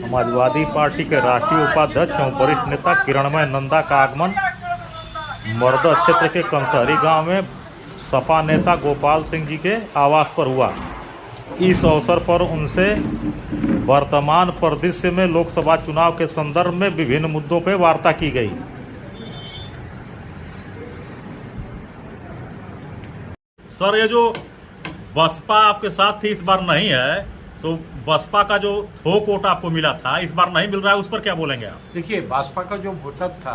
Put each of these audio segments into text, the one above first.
Samajwadi party के राष्ट्रीय उपाध्यक्ष एवं वरिष्ठ नेता किरणमय नंदा का आगमन मरदा क्षेत्र के कंसहरी गांव में सपा नेता गोपाल सिंह जी के आवास पर हुआ। इस अवसर पर उनसे वर्तमान परिदृश्य में लोकसभा चुनाव के संदर्भ में विभिन्न मुद्दों पर वार्ता की गई। सर, ये जो बसपा आपके साथ थी इस बार नहीं है, तो बसपा का जो थोक वोट आपको मिला था इस बार नहीं मिल रहा है, उस पर क्या बोलेंगे आप? देखिए, बसपा का जो वोटर था,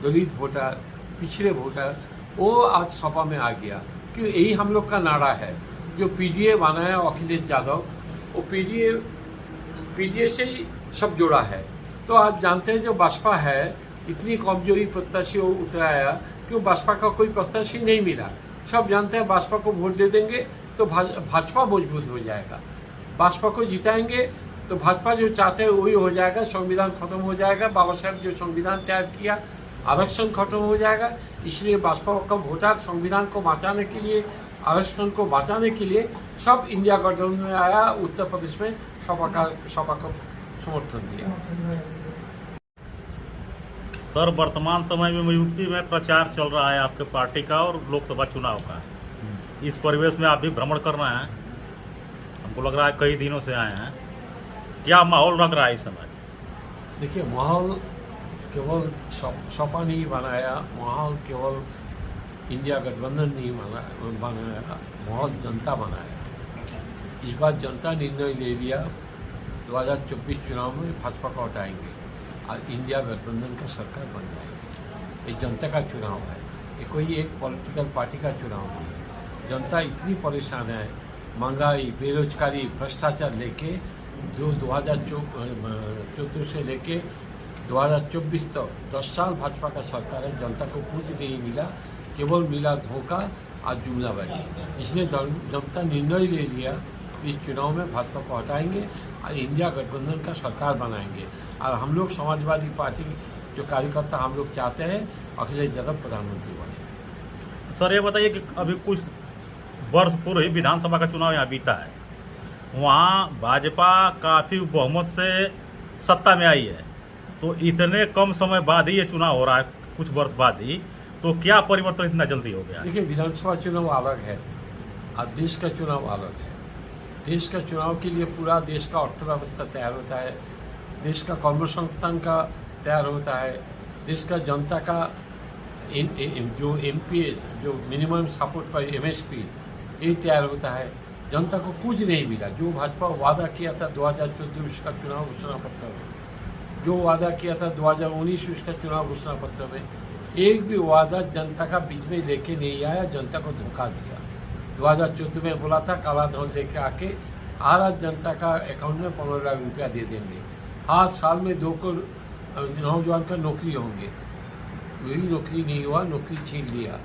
दलित वोटर, पिछड़े वोटर, वो आज सपा में आ गया। क्योंकि यही हम लोग का नारा है। जो पीडीए बनाया अखिलेश यादव, वो पीडीए से ही सब जोड़ा है। तो आज जानते हैं जो बसपा है इतनी कमजोरी प्रत्याशी उतराया, क्यों बसपा का कोई प्रत्याशी नहीं मिला। सब जानते हैं बसपा को वोट दे देंगे तो भाजपा मजबूत हो जाएगा। बसपा को जिताएंगे तो भाजपा जो चाहते हैं वही हो जाएगा। संविधान खत्म हो जाएगा। बाबा साहब जो संविधान तैयार किया, आरक्षण खत्म हो जाएगा। इसलिए बसपा का वोटर संविधान को बचाने के लिए, आरक्षण को बचाने के लिए सब इंडिया गठबंधन में आया। उत्तर प्रदेश में सपा का समर्थन दिया। सर, वर्तमान समय में यूपी में प्रचार चल रहा है आपके पार्टी का और लोकसभा चुनाव का। इस परिवेश में आप भी भ्रमण कर रहे हैं, हमको लग रहा है कई दिनों से आए हैं। क्या माहौल लग रहा है इस समय? देखिए, माहौल केवल सपा नहीं बनाया, माहौल केवल इंडिया गठबंधन नहीं बनाया, माहौल जनता बनाया। इस बार जनता निर्णय ले लिया 2024 चुनाव में भाजपा को हटाएंगे और इंडिया गठबंधन का सरकार बन जाएगी। ये जनता का चुनाव है, ये कोई एक पॉलिटिकल पार्टी का चुनाव नहीं है। जनता इतनी परेशान है, महंगाई, बेरोजगारी, भ्रष्टाचार लेके जो 2014 से लेके 2024 तक 10 साल भाजपा का सरकार है। जनता को कुछ नहीं मिला, केवल मिला धोखा और जुमलाबाजी। इसलिए जनता निर्णय ले लिया इस चुनाव में भाजपा को हटाएंगे और इंडिया गठबंधन का सरकार बनाएंगे। और हम लोग समाजवादी पार्टी जो कार्यकर्ता हम लोग चाहते हैं अखिलेश यादव प्रधानमंत्री बने। सर, ये बताइए कि अभी कुछ वर्ष पूर्व ही विधानसभा का चुनाव यहाँ बीता है, वहाँ भाजपा काफ़ी बहुमत से सत्ता में आई है, तो इतने कम समय बाद ही ये चुनाव हो रहा है, कुछ वर्ष बाद ही, तो क्या परिवर्तन इतना जल्दी हो गया? देखिए, विधानसभा चुनाव अलग है और देश का चुनाव अलग है। देश का चुनाव के लिए पूरा देश का अर्थव्यवस्था तैयार होता है, देश का कर्मसंस्थान का तैयार होता है, देश का जनता का जो एमपीएस, जो मिनिमम सपोर्ट पर MSP, ये तैयार होता है। जनता को कुछ नहीं मिला। जो भाजपा वादा किया था 2014 उसका चुनाव घोषणा पत्र में, जो वादा किया था 2019 उसका चुनाव घोषणा पत्र में, एक भी वादा जनता का बीच में लेके नहीं आया, जनता को धोखा दिया। 2014 में बोला था काला धन लेके आके हर जनता का अकाउंट में 15 लाख रुपया दे देंगे, हर साल में 2 करोड़ नौजवान का नौकरी होंगे। वही नौकरी नहीं हुआ, नौकरी छीन लिया।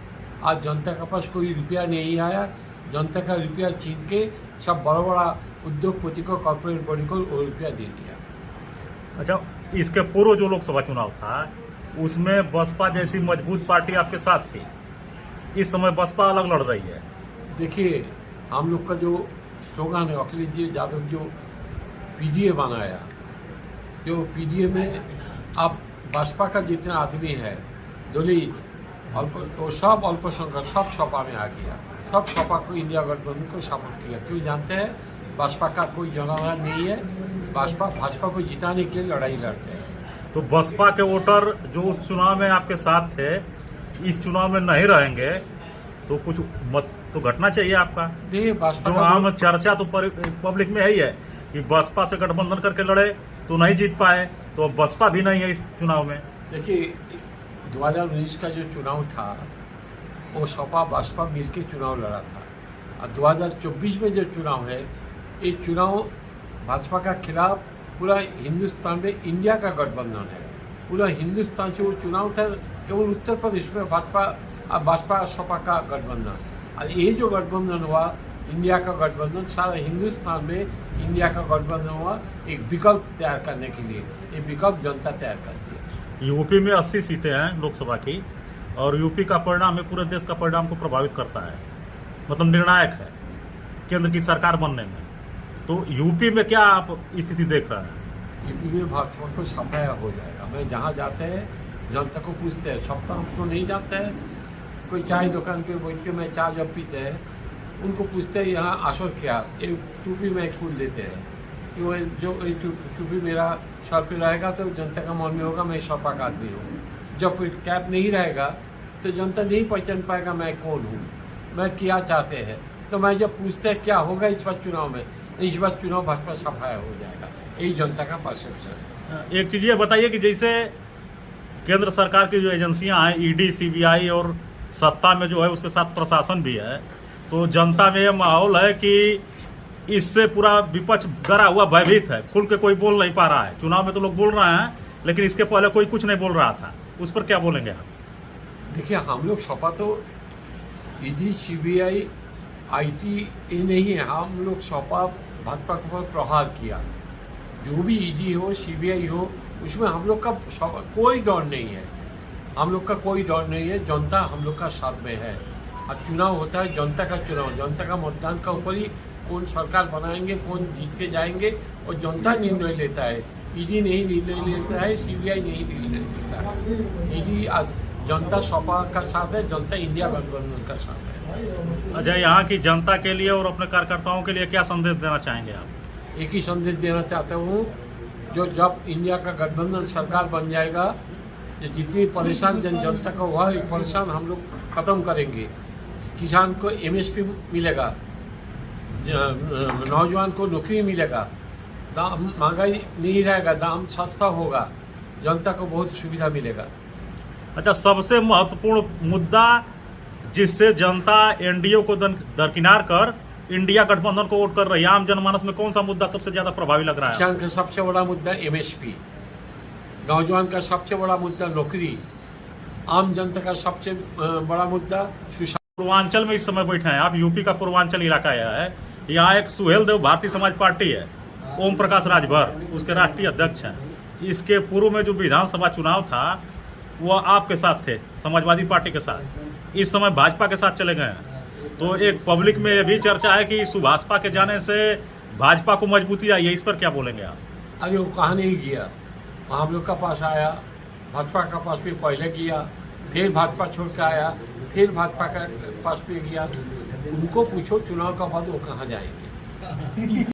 आज जनता के पास कोई रुपया नहीं आया, जनता का रुपया छीन के सब बड़ा बड़ा उद्योगपति को, कॉर्पोरेट बॉडी को वो रुपया दे दिया। अच्छा, इसके पूर्व जो लोकसभा चुनाव था उसमें बसपा जैसी मजबूत पार्टी आपके साथ थी, इस समय बसपा अलग लड़ रही है। देखिए, हम लोग का जो स्लोगन है, अखिलेश जी यादव जो पीडीए बनाया, जो पीडीए में अब बसपा का जितना आदमी है, दलित, वो सब अल्पसंख्यक, सब सपा में आ गया। सब सपा को, इंडिया गठबंधन को सपोर्ट किया। क्यों? जानते हैं बसपा का कोई जनाधार नहीं है। भाजपा को जिताने के लिए लड़ाई लड़ते हैं। तो बसपा के वोटर जो उस चुनाव में आपके साथ थे, इस चुनाव में नहीं रहेंगे, तो कुछ मत तो घटना चाहिए आपका। देखिए, बसपा जो आम चर्चा तो पब्लिक में यही है कि बसपा से गठबंधन करके लड़े तो नहीं जीत पाए, तो अब बसपा भी नहीं है इस चुनाव में। देखिए, 2019 का जो चुनाव था वो सपा बसपा मिलकर चुनाव लड़ा था, और 2024 में जो चुनाव है, ये चुनाव भाजपा का खिलाफ पूरा हिंदुस्तान में इंडिया का गठबंधन है। पूरा हिंदुस्तान से वो चुनाव था, केवल उत्तर प्रदेश में बसपा और सपा का गठबंधन। और ये जो गठबंधन हुआ, इंडिया का गठबंधन, सारा हिंदुस्तान में इंडिया का गठबंधन हुआ एक विकल्प तैयार करने के लिए। ये विकल्प जनता तैयार करती है। यूपी में 80 सीटें हैं लोकसभा की, और यूपी का परिणाम है पूरे देश का परिणाम को प्रभावित करता है, मतलब निर्णायक है केंद्र की सरकार बनने में। तो यूपी में क्या आप स्थिति देख रहे हैं? यूपी में भाजपा को सफाया हो जाएगा। मैं जहाँ जाते हैं जनता को पूछते हैं, सब तो हमको नहीं जानते हैं। कोई चाय दुकान पे बैठ के मैं चाय जब पीते हैं उनको पूछते हैं यहाँ असर क्या, एक टोपी में खोल देते हैं कि वो जो टोपी मेरा सर पे रहेगा तो जनता का मन में होगा मैं सपा का आदमी हूँ। जब कोई कैप नहीं रहेगा तो जनता नहीं पहचान पाएगा मैं कौन हूँ, मैं क्या चाहते हैं। तो मैं जब पूछते हैं क्या होगा इस बार चुनाव में, इस बार चुनाव भाजपा सफाया हो जाएगा, यही जनता का परसेप्शन है। एक चीज़ ये बताइए कि जैसे केंद्र सरकार की जो एजेंसियां हैं, ईडी, सीबीआई और सत्ता में जो है उसके साथ प्रशासन भी है, तो जनता में ये माहौल है कि इससे पूरा विपक्ष डरा हुआ भयभीत है, खुल के कोई बोल नहीं पा रहा है। चुनाव में तो लोग बोल रहे हैं लेकिन इसके पहले कोई कुछ नहीं बोल रहा था, उस पर क्या बोलेंगे आप? देखिए हम लोग सपा तो ईडी, सीबीआई, आईटी ये नहीं है, हम लोग सपा भाजपा के ऊपर प्रहार किया। जो भी ईडी हो, सीबीआई हो, उसमें हम लोग का कोई डर नहीं है, हम लोग का कोई डर नहीं है। जनता हम लोग का साथ में है और चुनाव होता है जनता का चुनाव, जनता का मतदान का ऊपर ही कौन सरकार बनाएंगे, कौन जीत के जाएंगे और जनता निर्णय लेता है। ईडी नहीं निर्णय लेता है, सीबीआई नहीं निर्णय लेता है। ईडी आज जनता सपा का साथ है, जनता इंडिया गठबंधन का साथ है। अच्छा, यहाँ की जनता के लिए और अपने कार्यकर्ताओं के लिए क्या संदेश देना चाहेंगे आप? एक ही संदेश देना चाहता हूँ, जो जब इंडिया का गठबंधन सरकार बन जाएगा, जो जितनी परेशान जनता का हुआ है परेशान हम लोग ख़त्म करेंगे। किसान को एमएसपी मिलेगा, नौजवान को नौकरी मिलेगा, दाम महंगाई नहीं रहेगा, दाम सस्ता होगा, जनता को बहुत सुविधा मिलेगा। अच्छा, सबसे महत्वपूर्ण मुद्दा जिससे जनता एनडीए को दरकिनार कर इंडिया गठबंधन को वोट कर रही है, आम जनमानस में कौन सा मुद्दा सबसे ज्यादा प्रभावी लग रहा है? किसान का सबसे बड़ा मुद्दा एमएसपी, नौजवान का सबसे बड़ा मुद्दा नौकरी, आम जनता का सबसे बड़ा मुद्दा सुशासन। पूर्वांचल में इस समय बैठे हैं आप, यूपी का पूर्वांचल इलाका है, यहाँ एक सुहेल देव भारतीय समाज पार्टी है, ओम प्रकाश राजभर उसके राष्ट्रीय अध्यक्ष हैं। इसके पूर्व में जो विधानसभा चुनाव था वो आपके साथ थे, समाजवादी पार्टी के साथ, इस समय भाजपा के साथ चले गए हैं। तो एक पब्लिक में ये भी चर्चा है कि सुभाषपा के जाने से भाजपा को मजबूती आई है, इस पर क्या बोलेंगे आप? अरे वो कहाँ नहीं गया, हम लोग का पास आया, भाजपा का पास भी पहले गया, फिर भाजपा छोड़ के आया, फिर भाजपा का पास भी गया। उनको पूछो चुनाव का बाद वो कहाँ जाएंगे।